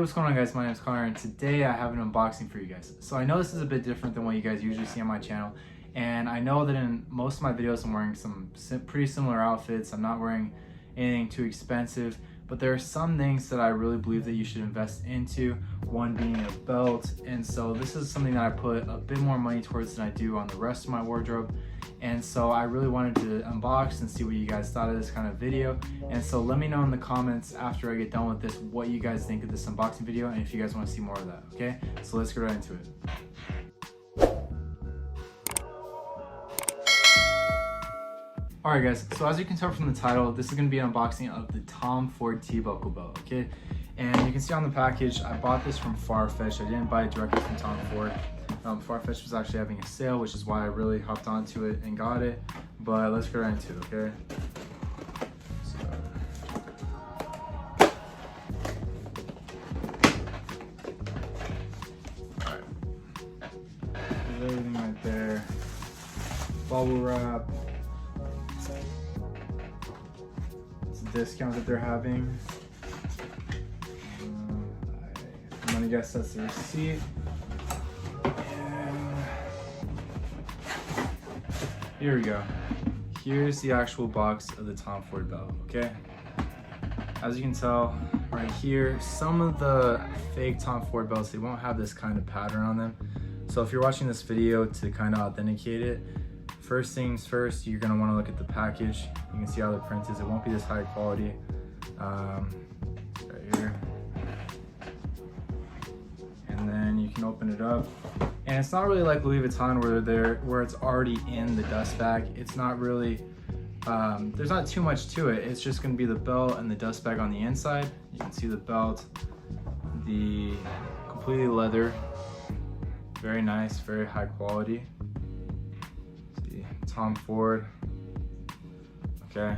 Hey, what's going on, guys? My name is Connor, and today I have an unboxing for you guys. So I know this is a bit different than what you guys usually see on my channel, and I know that in most of my videos I'm wearing some pretty similar outfits. I'm not wearing anything too expensive, but there are some things that I really believe that you should invest into, one being a belt. And so this is something that I put a bit more money towards than I do on the rest of my wardrobe. And so I really wanted to unbox and see what you guys thought of this kind of video. And so let me know in the comments after I get done with this what you guys think of this unboxing video and if you guys want to see more of that, okay? So let's get right into it. Alright guys, so as you can tell from the title, this is going to be an unboxing of the Tom Ford T-Buckle belt, okay? And you can see on the package, I bought this from Farfetch. I didn't buy it directly from Tom Ford. Farfetch was actually having a sale, which is why I really hopped onto it and got it. But let's get right into it, okay? Alright. There's everything right there. Bubble wrap. It's a discount that they're having. I'm gonna guess that's the receipt. Here we go. Here's the actual box of the Tom Ford belt, okay? As you can tell right here, some of the fake Tom Ford belts, they won't have this kind of pattern on them. So if you're watching this video to kind of authenticate it, first things first, you're gonna wanna look at the package. You can see how the print is. It won't be this high quality. Right here. And then you can open it up. And it's not really like Louis Vuitton where it's already in the dust bag. It's not really, there's not too much to it. It's just gonna be the belt and the dust bag on the inside. You can see the belt, the completely leather, very nice, very high quality. See, Tom Ford, okay.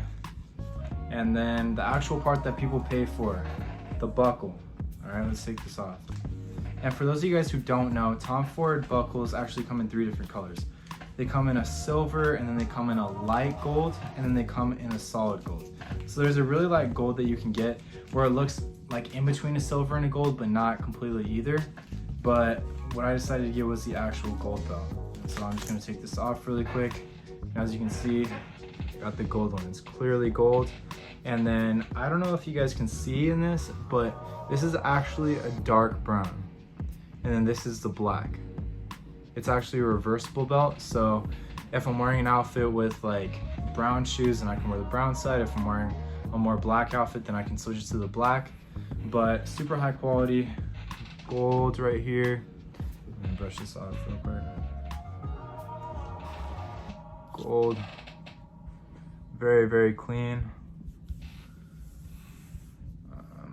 And then the actual part that people pay for, the buckle. All right, let's take this off. And for those of you guys who don't know, Tom Ford buckles actually come in 3 different colors. They come in a silver, and then they come in a light gold, and then they come in a solid gold. So there's a really light gold that you can get where it looks like in between a silver and a gold, but not completely either. But what I decided to get was the actual gold belt. So I'm just gonna take this off really quick. As you can see, got the gold one. It's clearly gold. And then, I don't know if you guys can see in this, but this is actually a dark brown. And then this is the black. It's actually a reversible belt, so if I'm wearing an outfit with like brown shoes, then I can wear the brown side. If I'm wearing a more black outfit, then I can switch it to the black. But super high quality, gold right here. Let me brush this off real quick. Gold, very, very clean.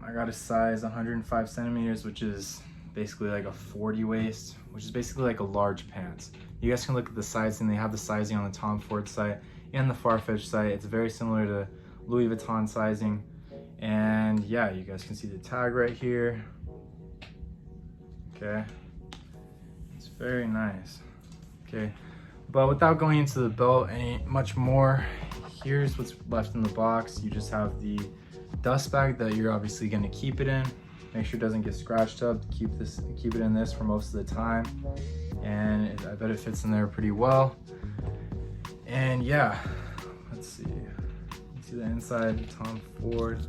I got a size 105 centimeters, which is basically like a 40 waist, which is basically like a large pants. You guys can look at the sizing. They have the sizing on the Tom Ford site and the Farfetch site. It's very similar to Louis Vuitton sizing. And yeah, you guys can see the tag right here. Okay, it's very nice. Okay, but without going into the belt any much more, here's what's left in the box. You just have the dust bag that you're obviously going to keep it in. Make sure it doesn't get scratched up. Keep it in this for most of the time, and I bet it fits in there pretty well. And yeah, let's see. See the inside, Tom Ford.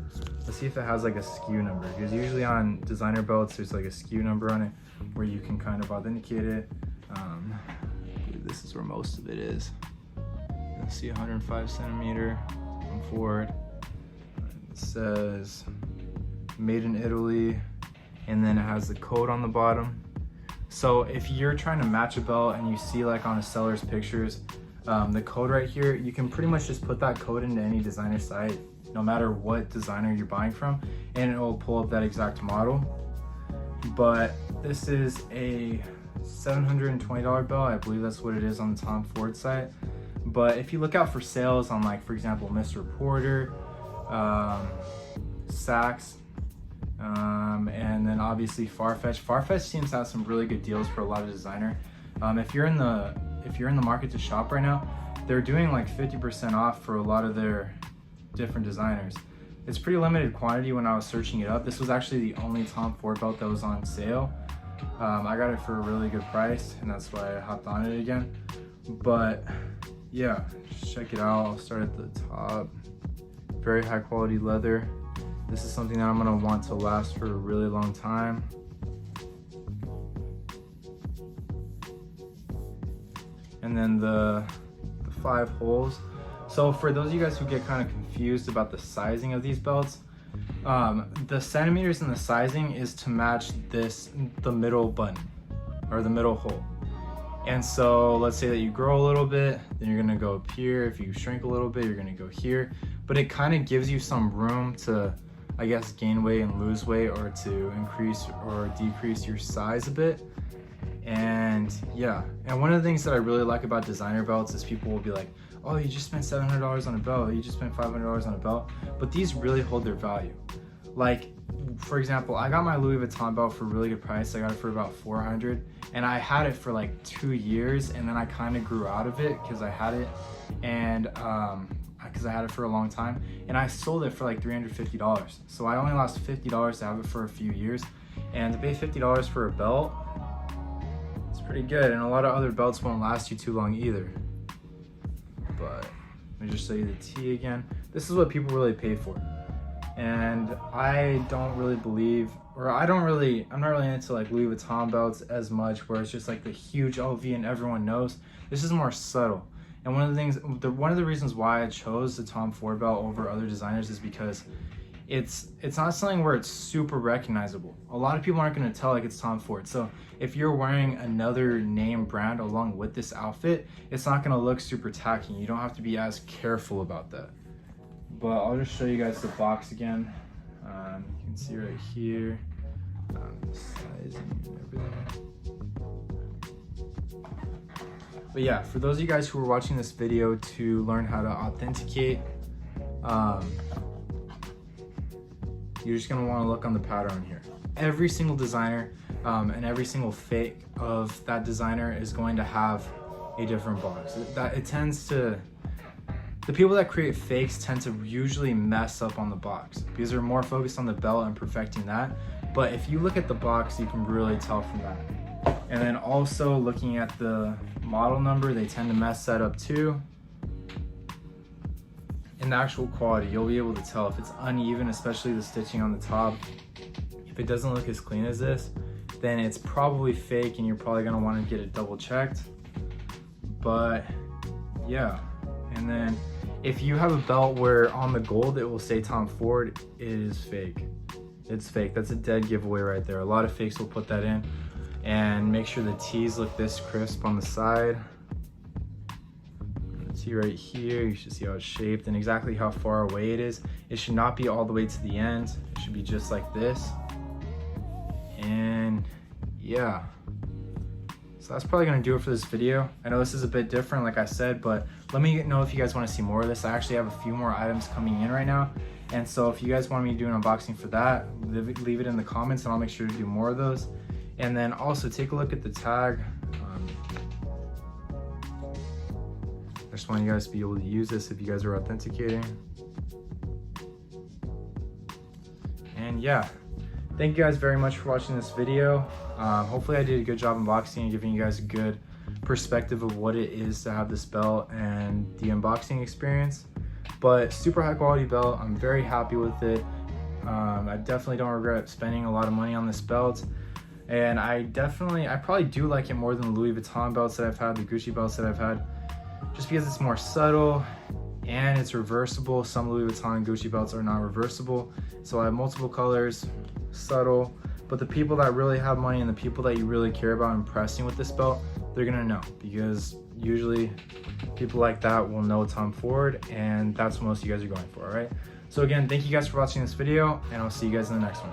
Let's see if it has like a SKU number, because usually on designer belts there's like a SKU number on it where you can kind of authenticate it. I believe this is where most of it is. Let's see, 105 centimeter Tom Ford. It says made in Italy, and then it has the code on the bottom. So if you're trying to match a belt and you see like on a seller's pictures the code right here, you can pretty much just put that code into any designer site, no matter what designer you're buying from, and it will pull up that exact model. But this is a $720 belt. I believe that's what it is on the Tom Ford site. But if you look out for sales on, like, for example, Mr. Porter, Saks, and then obviously Farfetch. Farfetch seems to have some really good deals for a lot of designer. If you're in the market to shop right now, they're doing like 50% off for a lot of their different designers. It's pretty limited quantity when I was searching it up. This was actually the only Tom Ford belt that was on sale. I got it for a really good price, and that's why I hopped on it again. But yeah, just check it out. I'll start at the top. Very high quality leather. This is something that I'm gonna want to last for a really long time. And then the 5 holes. So for those of you guys who get kind of confused about the sizing of these belts, the centimeters in the sizing is to match the middle button or the middle hole. And so let's say that you grow a little bit, then you're gonna go up here. If you shrink a little bit, you're gonna go here. But it kind of gives you some room to, I guess, gain weight and lose weight, or to increase or decrease your size a bit. And yeah, and one of the things that I really like about designer belts is people will be like, oh, you just spent $700 on a belt, you just spent $500 on a belt, but these really hold their value. Like, for example, I got my Louis Vuitton belt for a really good price. I got it for about $400, and I had it for like 2 years, and then I kind of grew out of it because I had it, and because I had it for a long time, and I sold it for like $350. So I only lost $50 to have it for a few years, and to pay $50 for a belt, it's pretty good. And a lot of other belts won't last you too long either. But let me just show you the T again. This is what people really pay for. And I don't really believe, or I'm not really into like Louis Vuitton belts as much, where it's just like the huge LV and everyone knows. This is more subtle. And one of the reasons why I chose the Tom Ford belt over other designers is because it's not something where it's super recognizable. A lot of people aren't going to tell like it's Tom Ford. So if you're wearing another name brand along with this outfit, it's not going to look super tacky. You don't have to be as careful about that. But I'll just show you guys the box again. You can see right here, the sizing and everything. But yeah, for those of you guys who are watching this video to learn how to authenticate, you're just gonna wanna look on the pattern here. Every single designer and every single fake of that designer is going to have a different box. The people that create fakes tend to usually mess up on the box because they're more focused on the belt and perfecting that. But if you look at the box, you can really tell from that. And then also looking at the model number, they tend to mess that up too. In the actual quality, you'll be able to tell if it's uneven, especially the stitching on the top. If it doesn't look as clean as this, then it's probably fake and you're probably gonna wanna get it double checked. But yeah, and then if you have a belt where on the gold it will say Tom Ford, it is fake. It's fake. That's a dead giveaway right there. A lot of fakes will put that in. And make sure the T's look this crisp on the side. And the T right here, you should see how it's shaped and exactly how far away it is. It should not be all the way to the end. It should be just like this. And yeah. So that's probably gonna do it for this video. I know this is a bit different, like I said, but let me know if you guys wanna see more of this. I actually have a few more items coming in right now. And so if you guys want me to do an unboxing for that, leave it in the comments and I'll make sure to do more of those. And then also take a look at the tag. I just want you guys to be able to use this if you guys are authenticating. And yeah, thank you guys very much for watching this video. Hopefully I did a good job unboxing and giving you guys a good perspective of what it is to have this belt and the unboxing experience. But super high quality belt, I'm very happy with it. I definitely don't regret spending a lot of money on this belt. And I probably do like it more than the Louis Vuitton belts that I've had, the Gucci belts that I've had, just because it's more subtle and it's reversible. Some Louis Vuitton and Gucci belts are not reversible. So I have multiple colors, subtle, but the people that really have money and the people that you really care about impressing with this belt, they're gonna know, because usually people like that will know Tom Ford, and that's what most of you guys are going for, all right? So again, thank you guys for watching this video, and I'll see you guys in the next one.